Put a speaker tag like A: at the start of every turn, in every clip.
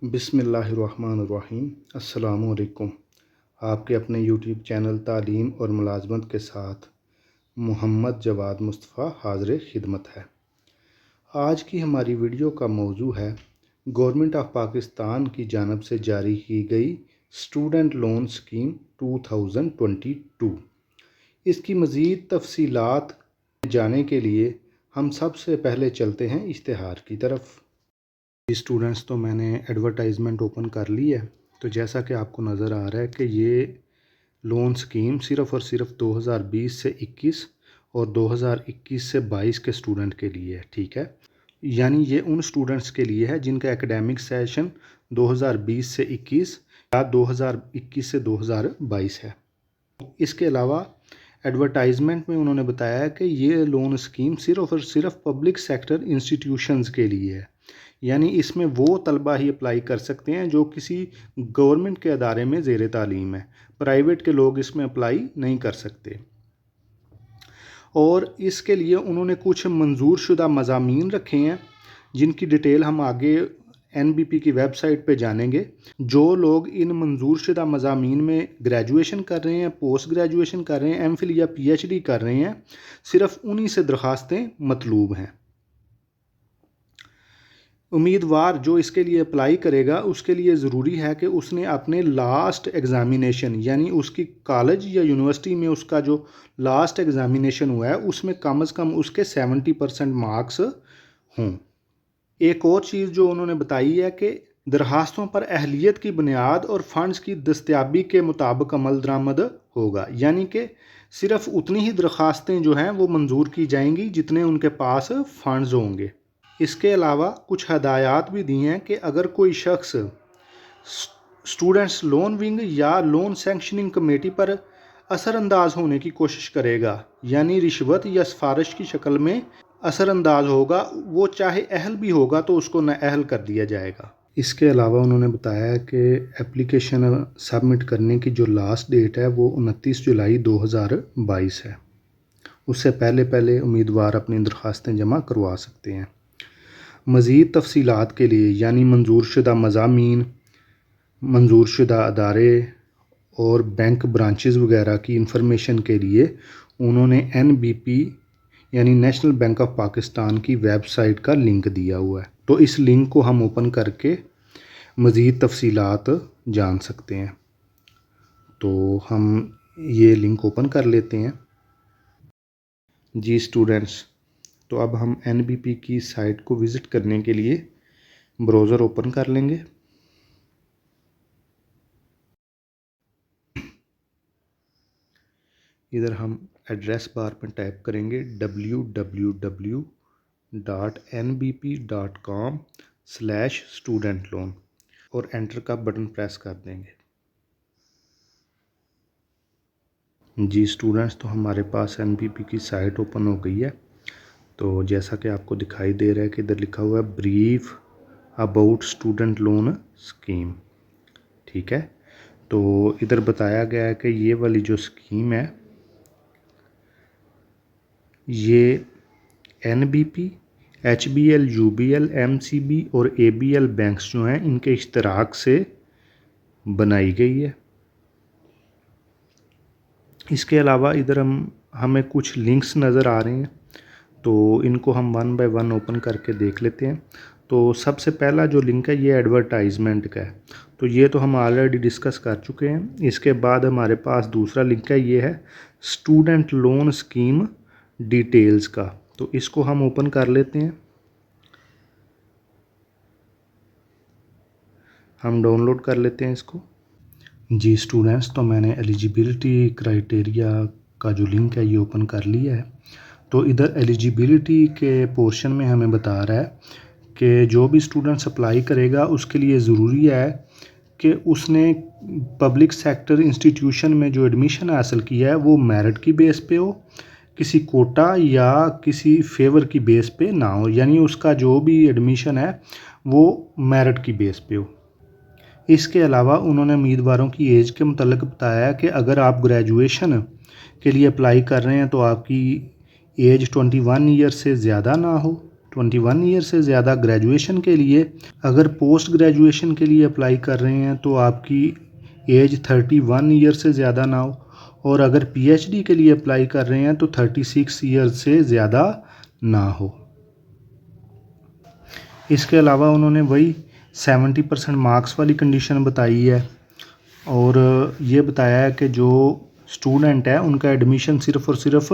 A: बिस्मिल्लाहिर्रहमानिर्रहीम। अस्सलामुअलैकुम। आपके अपने यूट्यूब चैनल तालीम और मुलाज़मत के साथ मोहम्मद जवाद मुस्तफ़ा हाज़िर खिदमत है। आज की हमारी वीडियो का मौजू है गवर्नमेंट ऑफ पाकिस्तान की जानिब से जारी की गई स्टूडेंट लोन स्कीम 2022। इसकी मज़ीद तफसीलात जाने के लिए हम सबसे पहले चलते हैं इश्तिहार की तरफ। स्टूडेंट्स, तो मैंने एडवर्टाइजमेंट ओपन कर ली है। तो जैसा कि आपको नज़र आ रहा है कि ये लोन स्कीम सिर्फ़ और सिर्फ 2020 से 21 और 2021 से 22 के स्टूडेंट के लिए है। ठीक है, यानी ये उन स्टूडेंट्स के लिए है जिनका एकेडमिक सेशन 2020 से 21 या 2021 से 2022 है। इसके अलावा एडवर्टाइजमेंट में उन्होंने बताया है कि ये लोन स्कीम सिर्फ़ और सिर्फ पब्लिक सेक्टर इंस्टीट्यूशंस के लिए है, यानी इसमें वो तलबा ही अप्लाई कर सकते हैं जो किसी गवर्नमेंट के अदारे में ज़ेर तालीम है। प्राइवेट के लोग इसमें अप्लाई नहीं कर सकते। और इसके लिए उन्होंने कुछ मंजूर शुदा मज़ामीन रखे हैं जिनकी डिटेल हम आगे NBP की वेबसाइट पे जानेंगे। जो लोग इन मंजूर शुदा मज़ामीन में ग्रेजुएशन कर रहे हैं, पोस्ट ग्रेजुएशन कर रहे हैं, MPhil या PhD कर रहे हैं, सिर्फ उन्हीं से दरख्वास्तें मतलूब हैं। उम्मीदवार जो इसके लिए अप्लाई करेगा उसके लिए ज़रूरी है कि उसने अपने लास्ट एग्ज़ामिनेशन, यानी उसकी कॉलेज या यूनिवर्सिटी में उसका जो लास्ट एग्ज़ामिनेशन हुआ है उसमें कम से कम उसके 70% मार्क्स हों। एक और चीज़ जो उन्होंने बताई है कि दरखास्तों पर अहलियत की बुनियाद और फ़ंड्स की दस्तयाबी के मुताबिक अमल दरामद होगा, यानी कि सिर्फ़ उतनी ही दरखास्तें जो हैं वो मंजूर की जाएंगी जितने उनके पास फ़ंड्स होंगे। इसके अलावा कुछ हदायत भी दी हैं कि अगर कोई शख्स स्टूडेंट्स लोन विंग या लोन सैंक्शनिंग कमेटी पर असरअंदाज होने की कोशिश करेगा, यानी रिश्वत या सिफारिश की शक्ल में असरअंदाज होगा, वो चाहे अहल भी होगा तो उसको नाअहल कर दिया जाएगा। इसके अलावा उन्होंने बताया कि एप्लीकेशन सबमिट करने की जो लास्ट डेट है वो 29 जुलाई 2022 है। उससे पहले पहले उम्मीदवार अपनी दरख्वास्तें जमा करवा सकते हैं। मज़ीद तफसीलात के लिए, यानी मंजूर शुदा मज़ामीन, मंजूर शुदा अदारे और बैंक ब्रांचेस वगैरह की इंफॉर्मेशन के लिए उन्होंने NBP यानी नेशनल बैंक ऑफ पाकिस्तान की वेबसाइट का लिंक दिया हुआ है। तो इस लिंक को हम ओपन करके मज़ीद तफसीलात जान सकते हैं। तो हम ये लिंक ओपन कर लेते हैं। जी स्टूडेंट्स, तो अब हम NBP की साइट को विज़िट करने के लिए ब्राउज़र ओपन कर लेंगे। इधर हम एड्रेस बार पर टाइप करेंगे www.nbp.com/studentloan और एंटर का बटन प्रेस कर देंगे। जी स्टूडेंट्स, तो हमारे पास NBP की साइट ओपन हो गई है। तो जैसा कि आपको दिखाई दे रहा है कि इधर लिखा हुआ है brief about student loan scheme. ठीक है, तो इधर बताया गया है कि ये वाली जो स्कीम है ये NBP, HBL, UBL, MCB और ABL बैंक्स जो हैं इनके इश्तराक से बनाई गई है। इसके अलावा इधर हमें कुछ लिंक्स नज़र आ रहे हैं, तो इनको हम वन बाय वन ओपन करके देख लेते हैं। तो सबसे पहला जो लिंक है ये एडवर्टाइजमेंट का है, तो ये तो हम ऑलरेडी डिस्कस कर चुके हैं। इसके बाद हमारे पास दूसरा लिंक है, ये है स्टूडेंट लोन स्कीम डिटेल्स का। तो इसको हम ओपन कर लेते हैं। हम डाउनलोड कर लेते हैं इसको। जी स्टूडेंट्स, तो मैंने एलिजिबिलिटी क्राइटेरिया का जो लिंक है ये ओपन कर लिया है। तो इधर एलिजिबिलिटी के पोर्शन में हमें बता रहा है कि जो भी स्टूडेंट्स अप्लाई करेगा उसके लिए ज़रूरी है कि उसने पब्लिक सेक्टर इंस्टीट्यूशन में जो एडमिशन हासिल किया है वो मेरिट की बेस पे हो, किसी कोटा या किसी फेवर की बेस पे ना हो, यानी उसका जो भी एडमिशन है वो मेरिट की बेस पे हो। इसके अलावा उन्होंने उम्मीदवारों की एज के मुतल्लिक बताया कि अगर आप ग्रेजुएशन के लिए अप्लाई कर रहे हैं तो आपकी एज 21 ईयर से ज़्यादा ना हो, 21 ईयर से ज़्यादा ग्रेजुएशन के लिए। अगर पोस्ट ग्रेजुएशन के लिए अप्लाई कर रहे हैं तो आपकी एज 31 ईयर से ज़्यादा ना हो, और अगर पीएचडी के लिए अप्लाई कर रहे हैं तो 36 ईयर से ज़्यादा ना हो। इसके अलावा उन्होंने वही 70% मार्क्स वाली कंडीशन बताई है, और ये बताया है कि जो स्टूडेंट है उनका एडमिशन सिर्फ़ और सिर्फ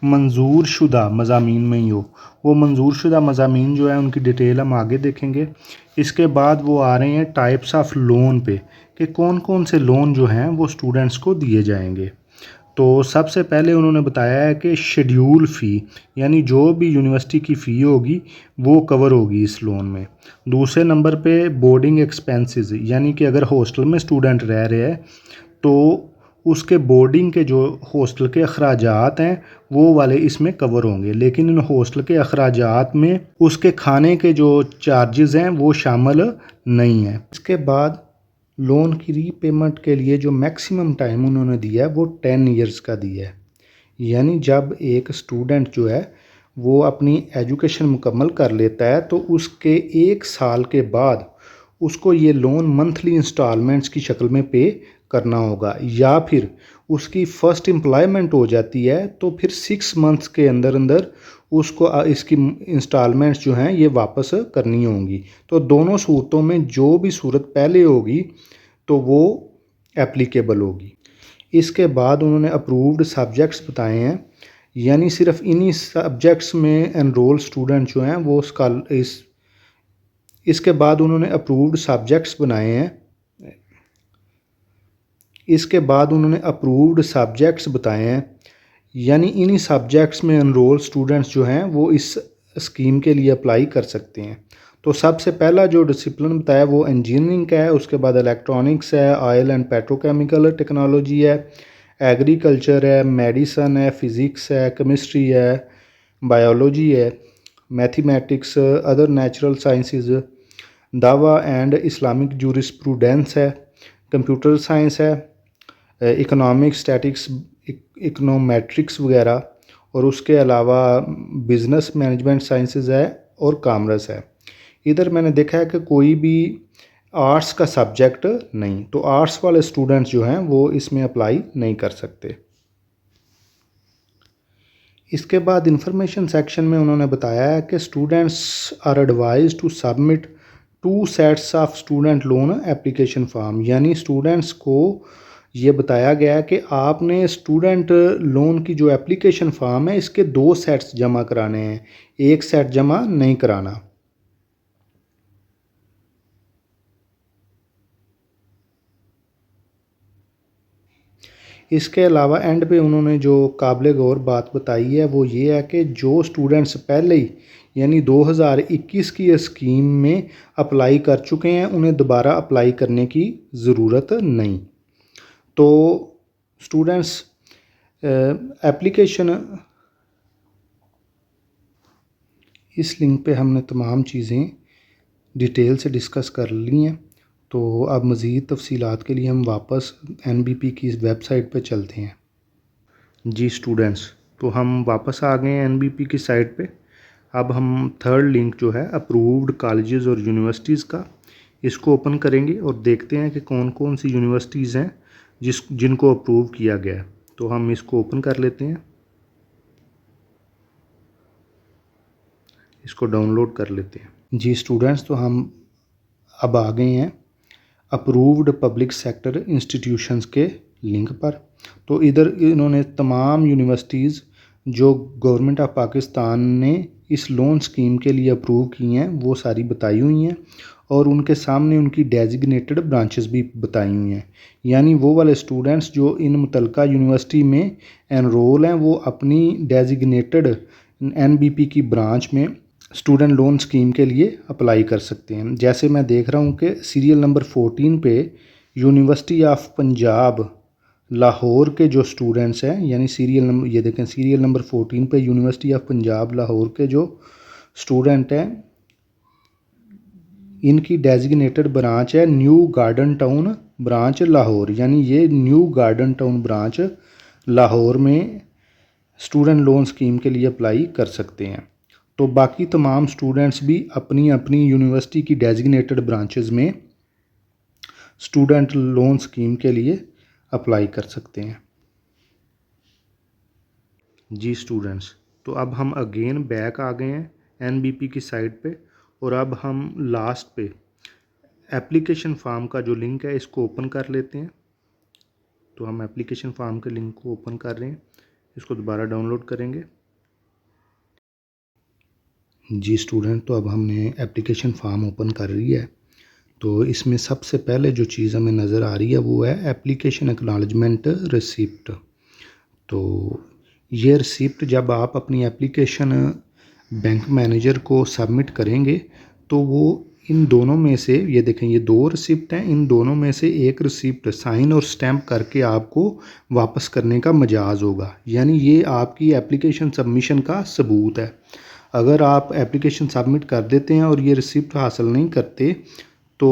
A: मंजूर शुदा मज़ामीन में ही हो। वो मंजूर शुदा मज़ामीन जो है उनकी डिटेल हम आगे देखेंगे। इसके बाद वो आ रहे हैं टाइप्स ऑफ लोन पे, कि कौन कौन से लोन जो हैं वो स्टूडेंट्स को दिए जाएंगे। तो सबसे पहले उन्होंने बताया है कि शेड्यूल फ़ी, यानी जो भी यूनिवर्सिटी की फ़ी होगी वो कवर होगी इस लोन में। दूसरे नंबर पे बोर्डिंग एक्सपेंसेस, यानी कि अगर हॉस्टल में स्टूडेंट रह रहे हैं तो उसके बोर्डिंग के जो हॉस्टल के अखराजात हैं वो वाले इसमें कवर होंगे, लेकिन इन हॉस्टल के अखराजात में उसके खाने के जो चार्जेस हैं वो शामिल नहीं है। इसके बाद लोन की रीपेमेंट के लिए जो मैक्सिमम टाइम उन्होंने दिया है वो 10 ईयर्स का दिया है। यानी जब एक स्टूडेंट जो है वो अपनी एजुकेशन मुकम्मल कर लेता है तो उसके 1 साल के बाद उसको ये लोन मंथली इंस्टॉलमेंट्स की शक्ल में पे करना होगा, या फिर उसकी फ़र्स्ट एम्प्लॉयमेंट हो जाती है तो फिर 6 मंथ्स के अंदर अंदर उसको इसकी इंस्टॉलमेंट्स जो हैं ये वापस करनी होंगी। तो दोनों सूरतों में जो भी सूरत पहले होगी तो वो एप्लीकेबल होगी। इसके बाद उन्होंने अप्रूव्ड सब्जेक्ट्स बताए हैं, यानी सिर्फ इन्हीं सब्जेक्ट्स में एनरोल स्टूडेंट जो हैं वो इसके बाद उन्होंने अप्रूव्ड सब्जेक्ट्स बनाए हैं। इसके बाद उन्होंने अप्रूव्ड सब्जेक्ट्स बताए हैं, यानी इन्हीं सब्जेक्ट्स में एनरोल स्टूडेंट्स जो हैं वो इस स्कीम के लिए अप्लाई कर सकते हैं। तो सबसे पहला जो डिसिप्लिन बताया वो इंजीनियरिंग का है, उसके बाद इलेक्ट्रॉनिक्स है, ऑयल एंड पेट्रोकेमिकल टेक्नोलॉजी है, एग्रीकल्चर है, मेडिसन है, फ़िज़िक्स है, केमिस्ट्री है, बायोलॉजी है, मैथमेटिक्स, अदर नेचुरल साइंसेस, दावा एंड इस्लामिक जूरिस्प्रूडेंस है, कंप्यूटर साइंस है, इकोनॉमिक्स, स्टैटिक्स, इकोनोमेट्रिक्स वगैरह, और उसके अलावा बिज़नेस मैनेजमेंट साइंसेस है और कॉमर्स है। इधर मैंने देखा है कि कोई भी आर्ट्स का सब्जेक्ट नहीं, तो आर्ट्स वाले स्टूडेंट्स जो हैं वो इसमें अप्लाई नहीं कर सकते। इसके बाद इंफॉर्मेशन सेक्शन में उन्होंने बताया है कि students are advise to submit 2 sets of student loan application form, यानी स्टूडेंट्स को ये बताया गया है कि आपने स्टूडेंट लोन की जो एप्लीकेशन फॉर्म है इसके 2 सेट्स जमा कराने हैं, 1 सेट जमा नहीं कराना। इसके अलावा एंड पे उन्होंने जो काबिल गौर बात बताई है वो ये है कि जो स्टूडेंट्स पहले ही यानी 2021 की स्कीम में अप्लाई कर चुके हैं उन्हें दोबारा अप्लाई करने की ज़रूरत नहीं। तो स्टूडेंट्स एप्लीकेशन, इस लिंक पे हमने तमाम चीज़ें डिटेल से डिस्कस कर ली हैं। तो अब मज़ीद तफसीलात के लिए हम वापस NBP की इस वेबसाइट पे चलते हैं। जी स्टूडेंट्स, तो हम वापस आ गए हैं NBP की साइट पे। अब हम थर्ड लिंक जो है अप्रूव्ड कॉलेजेस और यूनिवर्सिटीज़ का, इसको ओपन करेंगे और देखते हैं कि कौन कौन सी यूनिवर्सिटीज़ हैं जिनको अप्रूव किया गया है। तो हम इसको ओपन कर लेते हैं, इसको डाउनलोड कर लेते हैं। जी स्टूडेंट्स, तो हम अब आ गए हैं अप्रूव्ड पब्लिक सेक्टर इंस्टीट्यूशंस के लिंक पर। तो इधर इन्होंने तमाम यूनिवर्सिटीज़ जो गवर्नमेंट ऑफ पाकिस्तान ने इस लोन स्कीम के लिए अप्रूव की हैं वो सारी बताई हुई हैं, और उनके सामने उनकी डेजिग्नेटेड ब्रांचेस भी बताई हुई हैं। यानी वो वाले स्टूडेंट्स जो इन मुतलका यूनिवर्सिटी में एनरोल हैं वो अपनी डेजिग्नेटेड NBP की ब्रांच में स्टूडेंट लोन स्कीम के लिए अप्लाई कर सकते हैं। जैसे मैं देख रहा हूँ कि सीरियल नंबर 14 पे यूनिवर्सिटी ऑफ पंजाब लाहौर के जो स्टूडेंट्स हैं, यानी सीरियल नंबर, ये देखें सीरियल नंबर 14 पे यूनिवर्सिटी ऑफ पंजाब लाहौर के जो स्टूडेंट हैं इनकी डेजिग्नेटेड ब्रांच है new garden town branch Lahore, यानी ये new garden town branch Lahore में स्टूडेंट लोन स्कीम के लिए अप्लाई कर सकते हैं। तो बाकी तमाम स्टूडेंट्स भी अपनी अपनी यूनिवर्सिटी की डेजिग्नेटेड ब्रांचेस में स्टूडेंट लोन स्कीम के लिए अप्लाई कर सकते हैं। जी स्टूडेंट्स, तो अब हम अगेन बैक आ गए हैं एनबीपी की साइट पे, और अब हम लास्ट पे एप्लीकेशन फॉर्म का जो लिंक है इसको ओपन कर लेते हैं। तो हम एप्लीकेशन फॉर्म के लिंक को ओपन कर रहे हैं, इसको दोबारा डाउनलोड करेंगे। जी स्टूडेंट, तो अब हमने एप्लीकेशन फॉर्म ओपन कर लिया है। तो इसमें सबसे पहले जो चीज़ हमें नज़र आ रही है वो है एप्लीकेशन एक्नॉलेजमेंट रिसिप्ट। तो ये रिसिप्ट जब आप अपनी एप्लीकेशन बैंक मैनेजर को सबमिट करेंगे तो वो इन दोनों में से, ये देखें ये दो रिसिप्ट हैं, इन दोनों में से एक रिसिप्ट साइन और स्टैम्प करके आपको वापस करने का मजाज होगा, यानी ये आपकी एप्लीकेशन सबमिशन का सबूत है। अगर आप एप्लीकेशन सबमिट कर देते हैं और ये रिसिप्ट हासिल नहीं करते तो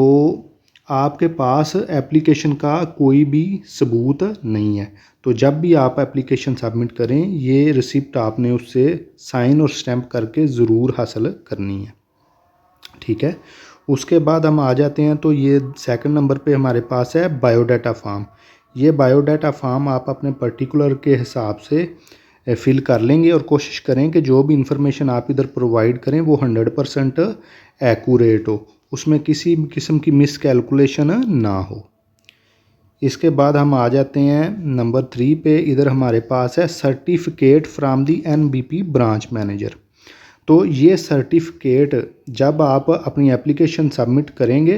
A: आपके पास एप्लीकेशन का कोई भी सबूत नहीं है। तो जब भी आप एप्लीकेशन सबमिट करें ये रिसिप्ट आपने उससे साइन और स्टैम्प करके ज़रूर हासिल करनी है, ठीक है। उसके बाद हम आ जाते हैं, तो ये सेकंड नंबर पे हमारे पास है बायोडाटा फॉर्म। ये बायोडाटा फॉर्म आप अपने पर्टिकुलर के हिसाब से फिल कर लेंगे और कोशिश करें कि जो भी इंफॉर्मेशन आप इधर प्रोवाइड करें वो 100% एक्यूरेट हो, उसमें किसी भी किस्म की मिस कैलकुलेशन ना हो। इसके बाद हम आ जाते हैं नंबर 3 पे। इधर हमारे पास है certificate from the NBP branch manager. तो ये सर्टिफिकेट जब आप अपनी एप्लीकेशन सबमिट करेंगे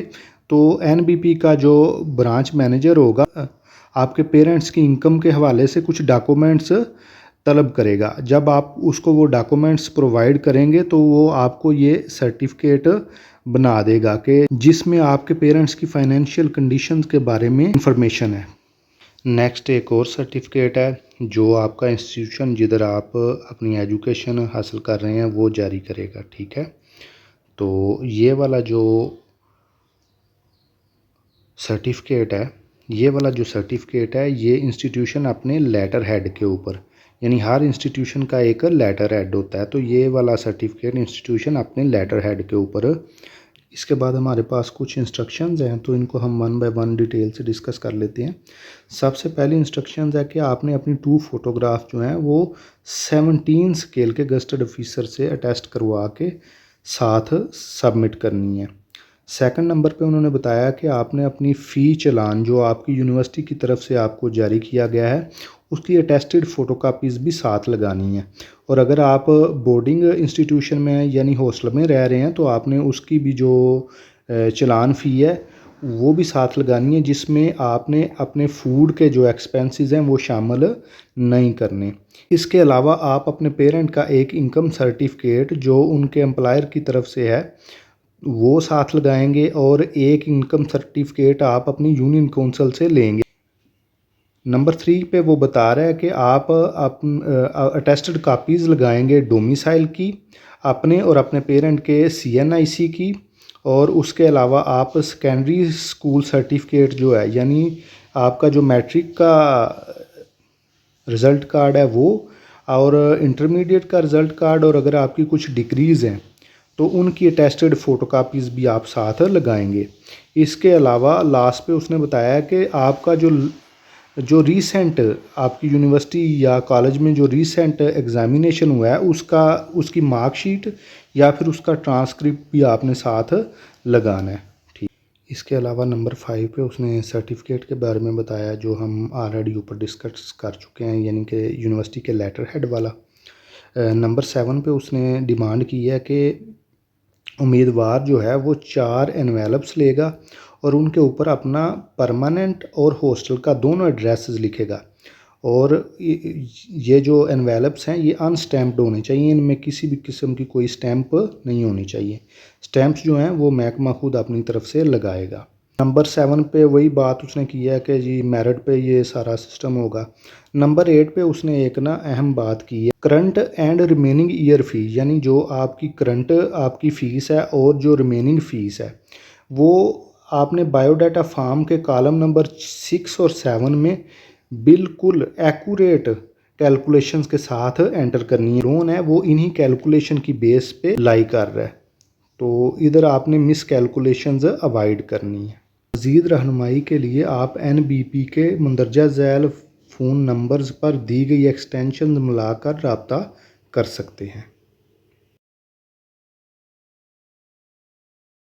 A: तो एनबीपी का जो ब्रांच मैनेजर होगा आपके पेरेंट्स की इनकम के हवाले से कुछ डॉक्यूमेंट्स तलब करेगा। जब आप उसको वो डॉक्यूमेंट्स प्रोवाइड करेंगे तो वो आपको ये सर्टिफिकेट बना देगा कि जिसमें आपके पेरेंट्स की फाइनेंशियल कंडीशंस के बारे में इंफॉर्मेशन है। नेक्स्ट एक और सर्टिफिकेट है जो आपका इंस्टीट्यूशन जिधर आप अपनी एजुकेशन हासिल कर रहे हैं वो जारी करेगा, ठीक है। तो ये वाला जो सर्टिफिकेट है ये इंस्टीट्यूशन अपने लेटर हेड के ऊपर, यानी हर इंस्टीट्यूशन का एक लेटर हेड होता है, तो ये वाला सर्टिफिकेट इंस्टीट्यूशन अपने लेटर हेड के ऊपर। इसके बाद हमारे पास कुछ इंस्ट्रक्शंस हैं, तो इनको हम वन बाय वन डिटेल से डिस्कस कर लेते हैं। सबसे पहली इंस्ट्रक्शंस है कि आपने अपनी 2 फोटोग्राफ जो हैं वो 17 स्केल के गज़टेड ऑफिसर से अटेस्ट करवा के साथ सबमिट करनी है। सेकंड नंबर पे उन्होंने बताया कि आपने अपनी फ़ी चालान जो आपकी यूनिवर्सिटी की तरफ से आपको जारी किया गया है उसकी अटेस्टेड फ़ोटोकॉपीज़ भी साथ लगानी है। और अगर आप बोर्डिंग इंस्टीट्यूशन में यानी हॉस्टल में रह रहे हैं तो आपने उसकी भी जो चालान फ़ी है वो भी साथ लगानी है, जिसमें आपने अपने फूड के जो एक्सपेंसेस हैं वो शामिल नहीं करने। इसके अलावा आप अपने पेरेंट का एक इनकम सर्टिफिकेट जो उनके एम्प्लॉयर की तरफ से है वो साथ लगाएंगे और एक इनकम सर्टिफिकेट आप अपनी यूनियन काउंसिल से लेंगे। नंबर 3 पे वो बता रहा है कि आप अटेस्टेड कापीज़ लगाएंगे डोमिसाइल की, अपने और अपने पेरेंट के CNIC की, और उसके अलावा आप सेकेंडरी स्कूल सर्टिफिकेट जो है यानी आपका जो मैट्रिक का रिज़ल्ट कार्ड है वो, और इंटरमीडिएट का रिज़ल्ट कार्ड, और अगर आपकी कुछ डिग्रीज़ हैं तो उनकी अटेस्टेड फ़ोटोकॉपीज़ भी आप साथ लगाएंगे। इसके अलावा लास्ट पे उसने बताया कि आपका जो रीसेंट आपकी यूनिवर्सिटी या कॉलेज में जो रीसेंट एग्ज़ामिनेशन हुआ है उसकी मार्कशीट या फिर उसका ट्रांसक्रिप्ट भी आपने साथ लगाना है, ठीक। इसके अलावा नंबर 5 पे उसने सर्टिफिकेट के बारे में बताया जो हम ऑलरेडी ऊपर डिस्कस कर चुके हैं, यानी कि यूनिवर्सिटी के लेटर हेड वाला। नंबर 7 पे उसने डिमांड की है कि उम्मीदवार जो है वो 4 एनवेलप्स लेगा और उनके ऊपर अपना परमानेंट और हॉस्टल का दोनों एड्रेसेस लिखेगा, और ये जो एनवेलप्स हैं ये अनस्टैम्प्ड होने चाहिए, इनमें किसी भी किस्म की कोई स्टैम्प नहीं होनी चाहिए। स्टैम्प्स जो हैं वो महकमा खुद अपनी तरफ से लगाएगा। नंबर 7 पे वही बात उसने की है कि जी मेरिट पे ये सारा सिस्टम होगा। नंबर 8 पे उसने एक ना अहम बात की है, करंट एंड रिमेनिंग ईयर फ़ी, यानी जो आपकी करंट आपकी फ़ीस है और जो रिमेनिंग फ़ीस है वो आपने बायोडाटा फॉर्म के कॉलम नंबर 6 और 7 में बिल्कुल एक्यूरेट कैलकुलेशंस के साथ एंटर करनी है। लोन है वो इन्हीं कैलकुलेशन की बेस पे लाई कर रहा है, तो इधर आपने मिस कैलकुलेशंस अवॉइड करनी है। मज़ीद रहनुमाई के लिए आप NBP के मंदरजा झैल फ़ोन नंबर्स पर दी गई एक्सटेंशन मिलाकर रब्ता कर सकते हैं।